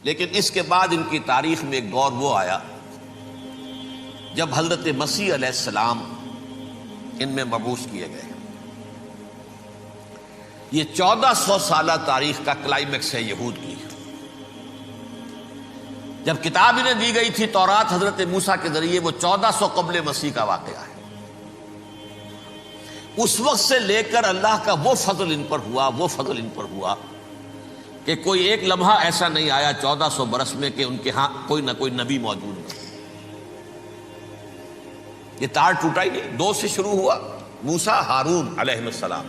لیکن اس کے بعد ان کی تاریخ میں ایک دور وہ آیا جب حضرت مسیح علیہ السلام ان میں مبعوث کیے گئے۔ یہ 1400 سالہ تاریخ کا کلائمیکس ہے یہود کی۔ جب کتاب انہیں دی گئی تھی تورات حضرت موسیٰ کے ذریعے، وہ 1400 قبل مسیح کا واقعہ ہے۔ اس وقت سے لے کر اللہ کا وہ فضل ان پر ہوا کہ کوئی ایک لمحہ ایسا نہیں آیا 1400 برس میں کہ ان کے ہاں کوئی نہ کوئی نبی موجود نہیں۔ یہ تار ٹوٹا ہی نہیں، 2 سے شروع ہوا، موسیٰ ہارون علیہ السلام،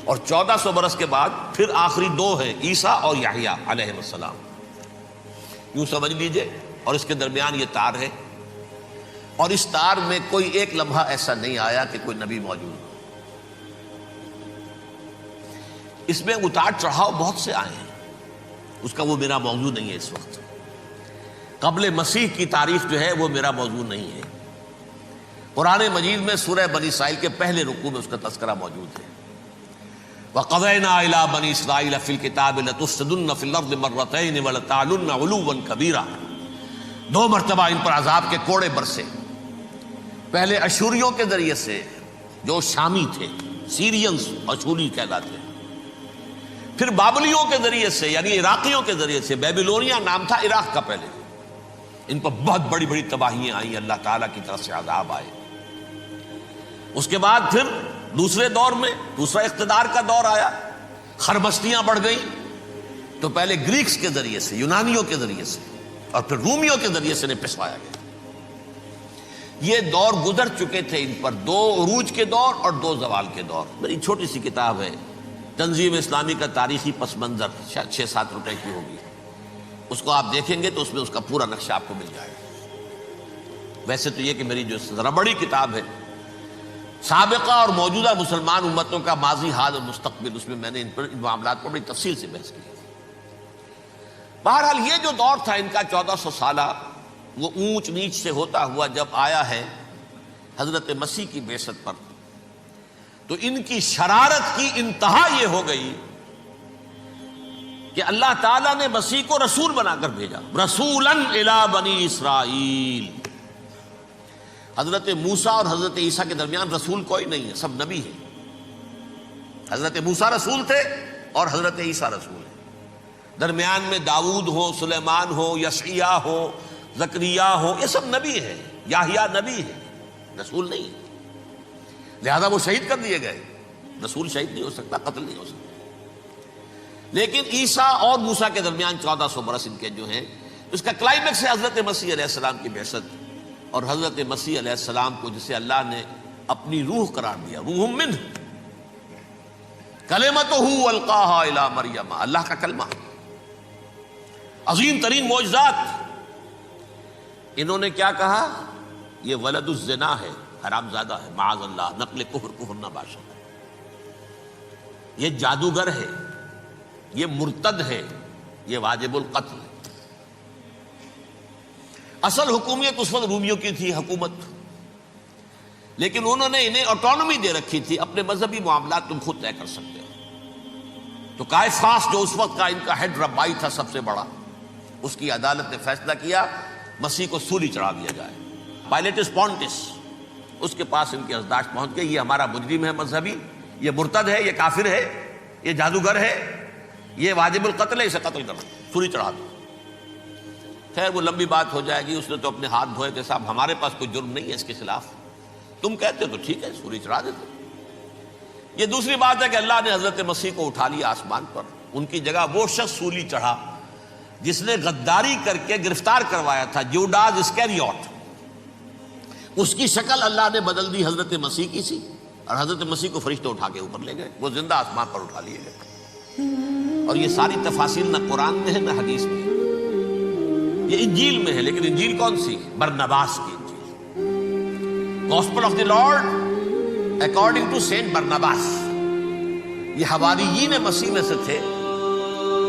اور 1400 برس کے بعد پھر آخری 2 ہیں، عیسیٰ اور یحییٰ علیہ السلام۔ یوں سمجھ لیجئے، اور اس کے درمیان یہ تار ہے، اور اس تار میں کوئی ایک لمحہ ایسا نہیں آیا کہ کوئی نبی موجود ہو۔ اس میں اتار چڑھاؤ بہت سے آئے ہیں، اس کا وہ میرا موضوع نہیں ہے۔ اس وقت قبل مسیح کی تاریخ جو ہے وہ میرا موضوع نہیں ہے۔ قرآن مجید میں سورہ بنی اسرائیل کے پہلے رکوع میں اس کا تذکرہ موجود ہے۔ وَقَضَيْنَا إِلَىٰ بَنِي إِسْرَائِيلَ فِي الْكِتَابِ لَتُفْسِدُنَّ فِي الْأَرْضِ مَرَّتَيْنِ وَلَتَعْلُنَّ عُلُوًّا كَبِيرًا۔ 2 مرتبہ ان پر عذاب کے کوڑے برسے، پہلے اشوریوں کے ذریعے سے جو شامی تھے، سیرینز اشوری کہلاتے ہیں، پھر بابلیوں کے ذریعے سے یعنی عراقیوں کے ذریعے سے، بیبیلونیا نام تھا عراق کا پہلے، ان پر بہت بڑی بڑی تباہیاں آئیں، اللہ تعالیٰ کی طرف سے عذاب آئے۔ اس کے بعد پھر دوسرے دور میں دوسرا اقتدار کا دور آیا، خربستیاں بڑھ گئیں، تو پہلے گریکس کے ذریعے سے، یونانیوں کے ذریعے سے، اور پھر رومیوں کے ذریعے سے انہیں پسوایا گیا۔ یہ دور گزر چکے تھے ان پر، 2 عروج کے دور اور 2 زوال کے دور۔ میری چھوٹی سی کتاب ہے تنظیم اسلامی کا تاریخی پس منظر، شاید 6-7 روپے کی ہوگی، اس کو آپ دیکھیں گے تو اس میں اس کا پورا نقشہ آپ کو مل جائے گا۔ ویسے تو یہ کہ میری جو ذرا بڑی کتاب ہے سابقہ اور موجودہ مسلمان امتوں کا ماضی، حال اور مستقبل، اس میں میں نے ان معاملات پر بڑی تفصیل سے بحث کی۔ بہرحال یہ جو دور تھا ان کا 1400 سالہ، وہ اونچ نیچ سے ہوتا ہوا جب آیا ہے حضرت مسیح کی بعثت پر، تو ان کی شرارت کی انتہا یہ ہو گئی کہ اللہ تعالیٰ نے مسیح کو رسول بنا کر بھیجا، رسولاً الی بنی اسرائیل۔ حضرت موسیٰ اور حضرت عیسیٰ کے درمیان رسول کوئی نہیں ہے، سب نبی ہیں۔ حضرت موسیٰ رسول تھے اور حضرت عیسیٰ رسول ہیں، درمیان میں داؤد ہو، سلیمان ہو، یشعیاہ ہو، زکریا ہو، یہ سب نبی ہیں، یحییٰ نبی ہے، رسول نہیں ہے، لہذا وہ شہید کر دیے گئے۔ رسول شہید نہیں ہو سکتا، قتل نہیں ہو سکتا۔ لیکن عیسیٰ اور موسیٰ کے درمیان 1400 برس ان کے جو ہیں، اس کا کلائمیکس ہے حضرت مسیح علیہ السلام کی بعثت، اور حضرت مسیح علیہ السلام کو جسے اللہ نے اپنی روح قرار دیا، روح منہ، کلمتہ القاہا الی مریم، اللہ کا کلمہ، عظیم ترین معجزات۔ انہوں نے کیا کہا؟ یہ ولد الزنا ہے، حرام زادہ ہے، معاذ اللہ، نقل کفر نہ باشد، یہ جادوگر ہے، یہ مرتد ہے، یہ واجب القتل ہے۔ اصل حکومت اس وقت رومیوں کی تھی حکومت، لیکن انہوں نے انہیں آٹونومی دے رکھی تھی، اپنے مذہبی معاملات تم خود طے کر سکتے ہو۔ تو کائفاس جو اس وقت کا ان کا ہیڈ ربائی تھا سب سے بڑا، اس کی عدالت نے فیصلہ کیا مسیح کو سولی چڑھا دیا جائے۔ پائلیٹس پونٹس، اس کے پاس ان کی ازداشت پہنچ گئی، یہ ہمارا مجرم ہے مذہبی، یہ مرتد ہے، یہ کافر ہے، یہ جادوگر ہے، یہ واجب القتل ہے، اسے قتل کرو، سولی چڑھا دو۔ خیر وہ لمبی بات ہو جائے گی، اس نے تو اپنے ہاتھ دھوئے کہ صاحب ہمارے پاس کوئی جرم نہیں ہے اس کے خلاف، تم کہتے ہو تو ٹھیک ہے، سولی چڑھا دیتے۔ یہ دوسری بات ہے کہ اللہ نے حضرت مسیح کو اٹھا لیا آسمان پر، ان کی جگہ وہ شخص سولی چڑھا جس نے غداری کر کے گرفتار کروایا تھا، جوڈاس اسکیریوٹ، اس کی شکل اللہ نے بدل دی حضرت مسیح کی سی، اور حضرت مسیح کو فرشتے اٹھا کے اوپر لے گئے، وہ زندہ آسمان پر اٹھا لیے گئے۔ اور یہ ساری تفاصیل نہ قرآن میں ہے نہ حدیث میں ہے، یہ انجیل میں ہے، لیکن انجیل کون سی؟ برنباس کی انجیل، gospel of the Lord according to Saint Barnabas. یہ حواریین مسیح میں سے تھے،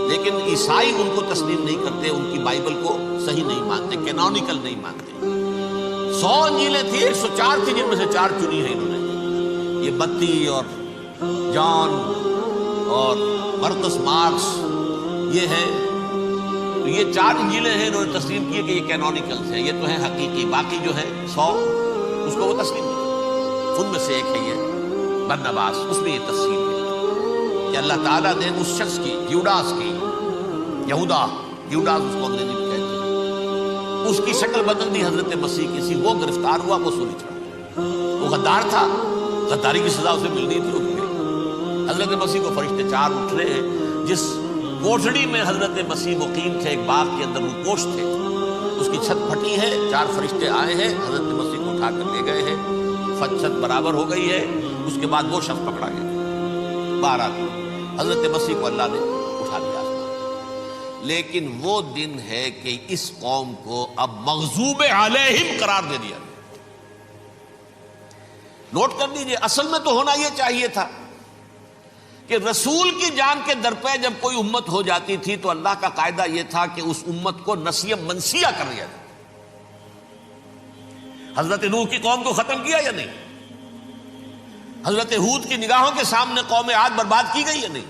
لیکن عیسائی ان کو تسلیم نہیں کرتے، ان کی بائبل کو صحیح نہیں مانتے، کینونیکل نہیں مانتے۔ 100 انجیلیں تھیں، 104 تھیں، جن میں سے 4 چنی ہیں انہوں نے، یہ متی اور جان اور مرکس مارکس، یہ ہیں۔ 104 انجیلیں تھیں، 104 میں سے 4 چنی ہیں انہوں نے، یہ متی اور جان اور مرکس مارکس، یہ ہیں۔ 104 انجیلیں تھیں، 104 میں سے 4 چنی ہیں انہوں نے، یہ متی اور جان اور مرکس مارکس، یہ ہیں۔ تو یہ 4 انجیلیں ہیں انہوں نے تسلیم کی کہ یہ کینونیکلز ہیں، یہ تو ہیں حقیقی، باقی جو ہے 100 اس کو وہ تسلیم نہیں۔ ان میں سے ایک ہے یہ برنباس، اس میں یہ تفصیل ہے کہ اللہ تعالیٰ نے اس شخص کی، یوڈاس کی، یوڈاس اس کو انگریزی میں کہتے ہیں، اس کی شکل بدل دی حضرت مسیح کی سی، وہ گرفتار ہوا، وہ سولی چڑھا، وہ غدار تھا، غداری کی سزا اسے ملنی تھی، وہ مل گئی۔ حضرت مسیح کو فرشتے 4 اٹھ رہے ہیں، جس کوٹھڑی میں حضرت مسیح مقیم تھے، ایک باغ کے اندر وہ کوٹھ تھے، اس کی چھت پھٹی ہے، 4 فرشتے آئے ہیں، حضرت مسیح کو اٹھا کر لے گئے ہیں، چھت برابر ہو گئی ہے، اس کے بعد وہ شخص پکڑا گیا 12 کو، حضرت مسیح کو اللہ نے اٹھا لیا آسمان۔ لیکن وہ دن ہے کہ اس قوم کو اب مغضوب علیہم قرار دے دیا گیا۔ نوٹ کر لیجیے، اصل میں تو ہونا یہ چاہیے تھا کہ رسول کی جان کے در پہ جب کوئی امت ہو جاتی تھی تو اللہ کا قاعدہ یہ تھا کہ اس امت کو نسیہ منسیہ کر دیا جائے۔ حضرت نوح کی قوم کو ختم کیا یا نہیں؟ حضرت ہود کی نگاہوں کے سامنے قوم عاد برباد کی گئی یا نہیں؟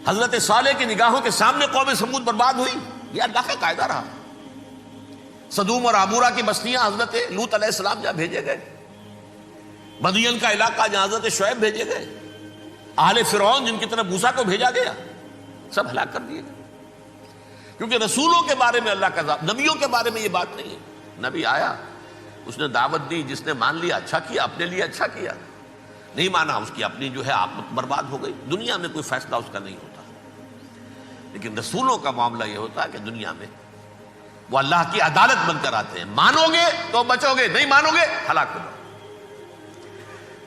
حضرت صالح کی نگاہوں کے سامنے قوم سمود برباد ہوئی؟ یہ اللہ کا قاعدہ رہا۔ سدوم اور عمورہ کی بستیاں حضرت لوط علیہ السلام جہاں بھیجے گئے، مدین کا علاقہ جہاں حضرت شعیب بھیجے گئے، اہل فرعون جن کی طرف موسیٰ کو بھیجا گیا، سب ہلاک کر دیے گئے۔ کیونکہ رسولوں کے بارے میں اللہ کا نبیوں کے بارے میں یہ بات نہیں ہے۔ نبی آیا، اس نے دعوت دی، جس نے مان لیا اچھا کیا، اپنے لیے اچھا کیا، نہیں مانا اس کی اپنی جو ہے عاقبت برباد ہو گئی۔ دنیا میں کوئی فیصلہ اس کا نہیں ہوتا، لیکن رسولوں کا معاملہ یہ ہوتا ہے کہ دنیا میں وہ اللہ کی عدالت بن کر آتے ہیں، مانو گے تو بچو گے، نہیں مانو گے ہلاک ہو جاؤ۔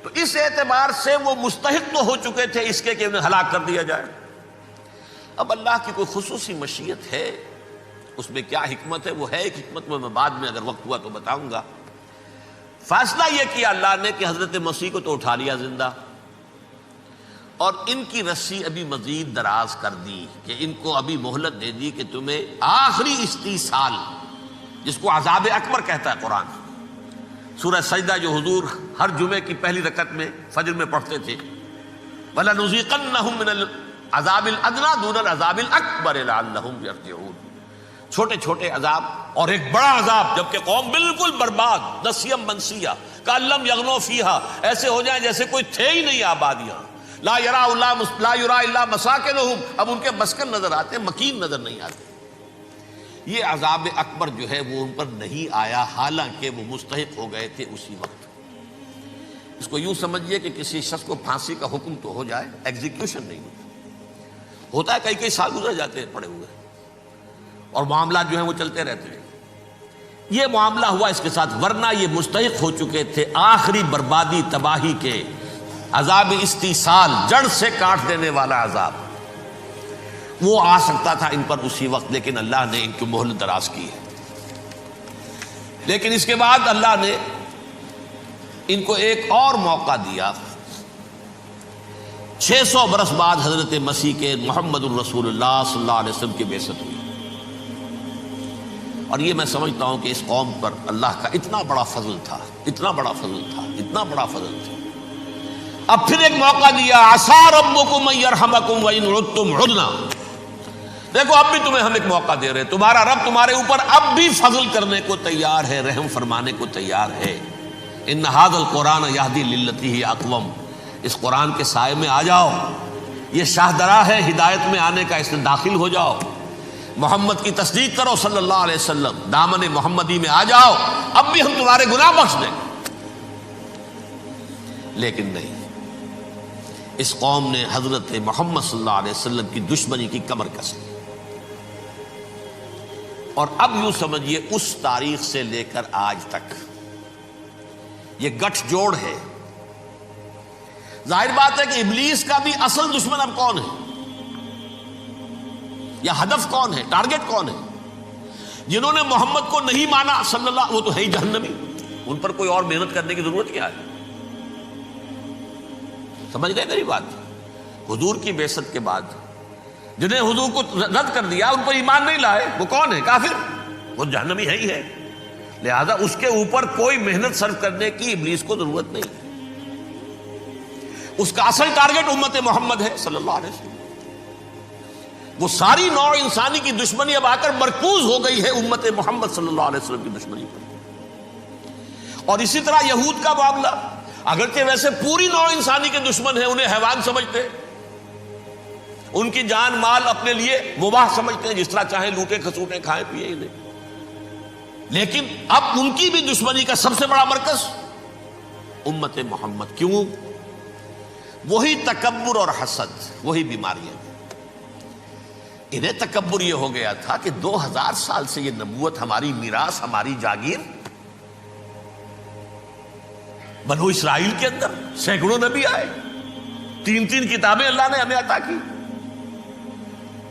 تو اس اعتبار سے وہ مستحق تو ہو چکے تھے اس کے کہ انہیں ہلاک کر دیا جائے۔ اب اللہ کی کوئی خصوصی مشیت ہے، اس میں کیا حکمت ہے، وہ ہے ایک حکمت، میں بعد میں اگر وقت ہوا تو بتاؤں گا۔ فیصلہ یہ کیا اللہ نے کہ حضرت مسیح کو تو اٹھا لیا زندہ، اور ان کی رسی ابھی مزید دراز کر دی کہ ان کو ابھی مہلت دے دی کہ تمہیں آخری استیصال، جس کو عذاب اکبر کہتا ہے قرآن، سورہ سجدہ جو حضور ہر جمعے کی پہلی رکعت میں فجر میں پڑھتے تھے، وَلَنُذِيقَنَّهُم مِّنَ الْعَذَابِ الْأَدْنَىٰ دُونَ الْعَذَابِ الْأَكْبَرِ لَعَلَّهُمْ يَرْجِعُونَ۔ چھوٹے چھوٹے عذاب اور ایک بڑا عذاب، جبکہ قوم بالکل برباد، نسیم منسیہ، کأن لم یغنوا فیہا، ایسے ہو جائیں جیسے کوئی تھے ہی نہیں آباد یہاں، لا یرا الا مساکنہم، اب ان کے مسکن نظر آتے، مکین نظر نہیں آتے۔ یہ عذاب اکبر جو ہے وہ ان پر نہیں آیا، حالانکہ وہ مستحق ہو گئے تھے اسی وقت۔ اس کو یوں سمجھیے کہ کسی شخص کو پھانسی کا حکم تو ہو جائے، ایگزیکیوشن نہیں ہوتا ہے، کئی سال گزر جاتے ہیں پڑے ہوئے، اور معاملات جو ہیں وہ چلتے رہتے ہیں۔ یہ معاملہ ہوا اس کے ساتھ، ورنہ یہ مستحق ہو چکے تھے آخری بربادی تباہی کے، عذاب استیصال، جڑ سے کاٹ دینے والا عذاب، وہ آ سکتا تھا ان پر اسی وقت، لیکن اللہ نے ان کی مہلت دراز کی ہے۔ لیکن اس کے بعد اللہ نے ان کو ایک اور موقع دیا۔ 600 برس بعد حضرت مسیح کے محمد الرسول اللہ صلی اللہ علیہ وسلم کی بعثت ہوئی، اور یہ میں سمجھتا ہوں کہ اس قوم پر اللہ کا اتنا بڑا فضل تھا، اتنا بڑا فضل تھا، اتنا بڑا فضل تھا۔ اب پھر ایک موقع دیا، عسیٰ ربکم ان یرحمکم وان عدتم عدنا، دیکھو اب بھی تمہیں ہم ایک موقع دے رہے ہیں، تمہارا رب تمہارے اوپر اب بھی فضل کرنے کو تیار ہے، رحم فرمانے کو تیار ہے۔ ان ھذا القرآن یہدی للتی ہی اقوم، اس قرآن کے سائے میں آ جاؤ، یہ شاہدرا ہے ہدایت میں آنے کا، اس میں داخل ہو جاؤ، محمد کی تصدیق کرو صلی اللہ علیہ وسلم، دامن محمدی میں آ جاؤ، اب بھی ہم تمہارے گناہ بخش دیں۔ لیکن نہیں، اس قوم نے حضرت محمد صلی اللہ علیہ وسلم کی دشمنی کی کمر کس لی، اور اب یوں سمجھیے اس تاریخ سے لے کر آج تک یہ گٹھ جوڑ ہے۔ ظاہر بات ہے کہ ابلیس کا بھی اصل دشمن اب کون ہے، یا ہدف کون ہے، ٹارگٹ کون ہے؟ جنہوں نے محمد کو نہیں مانا صلی اللہ، وہ تو ہے ہی جہنمی، ان پر کوئی اور محنت کرنے کی ضرورت کیا ہے؟ سمجھ گئے میری بات؟ حضور کی بعثت کے بعد جنہیں حضور کو رد کر دیا، ان پر ایمان نہیں لائے، وہ کون ہے؟ کافر، وہ جہنمی ہے ہی ہے، لہذا اس کے اوپر کوئی محنت صرف کرنے کی ابلیس کو ضرورت نہیں ہے۔ اس کا اصل ٹارگٹ امت محمد ہے صلی اللہ علیہ وسلم۔ وہ ساری نوع انسانی کی دشمنی اب آ کر مرکوز ہو گئی ہے امت محمد صلی اللہ علیہ وسلم کی دشمنی پر۔ اور اسی طرح یہود کا معاملہ، اگرچہ ویسے پوری نوع انسانی کے دشمن ہیں، انہیں حیوان سمجھتے ہیں، ان کی جان مال اپنے لیے مباح سمجھتے ہیں، جس طرح چاہیں لوٹے کھسوٹے کھائیں پیے انہیں، لیکن اب ان کی بھی دشمنی کا سب سے بڑا مرکز امت محمد۔ کیوں؟ وہی تکبر اور حسد، وہی بیماریاں۔ انہیں تکبر یہ ہو گیا تھا کہ 2000 سال سے یہ نبوت ہماری میراث، ہماری جاگیر، بنو اسرائیل کے اندر سینکڑوں نبی آئے، 3 کتابیں اللہ نے ہمیں عطا کی،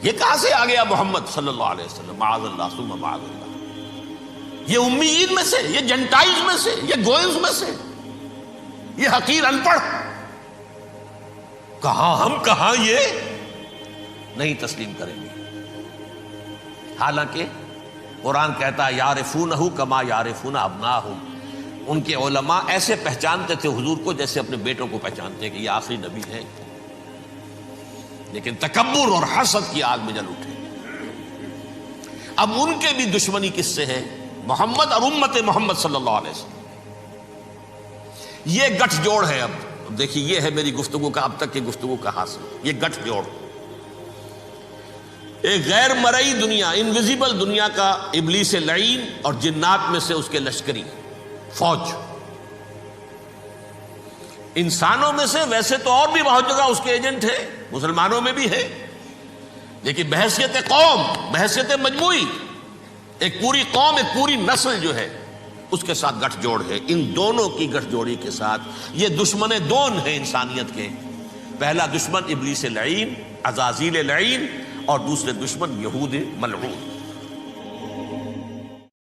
یہ کہاں سے آ گیا محمد صلی اللہ علیہ وسلم؟ معاذ اللہ ثم معاذ اللہ۔ یہ امیین میں سے، یہ جنٹائلز میں سے، یہ گوئنز میں سے، یہ حقیر ان پڑھ، کہاں ہم کہاں یہ نہیں تسلیم کریں گے۔ حالانکہ قرآن کہتا ہے یعرفونہ کما یعرفون ابناہم، ان کے علماء ایسے پہچانتے تھے حضور کو جیسے اپنے بیٹوں کو پہچانتے ہیں کہ یہ آخری نبی ہے، لیکن تکبر اور حسد کی آگ میں جل اٹھے۔ اب ان کے بھی دشمنی کس سے ہے؟ محمد اور امت محمد صلی اللہ علیہ وسلم۔ یہ گٹھ جوڑ ہے۔ اب دیکھیے، یہ ہے میری گفتگو کا اب تک کی گفتگو کا حاصل، یہ گٹھ جوڑ، ایک غیر مرئی دنیا، انویزیبل دنیا کا ابلیس لعین اور جنات میں سے اس کے لشکری فوج، انسانوں میں سے ویسے تو اور بھی بہت جگہ اس کے ایجنٹ ہیں، مسلمانوں میں بھی ہے، لیکن بحیثیت قوم، بحیثیت مجموعی، ایک پوری قوم، ایک پوری نسل جو ہے اس کے ساتھ گٹھ جوڑ ہے۔ ان دونوں کی گٹھ جوڑی کے ساتھ یہ دشمن دون ہیں انسانیت کے، پہلا دشمن ابلیس لعین، عزازیل لعین، اور دوسرے دشمن یہود ملعون۔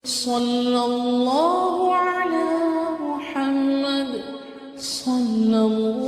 صلی اللہ علی محمد صلی اللہ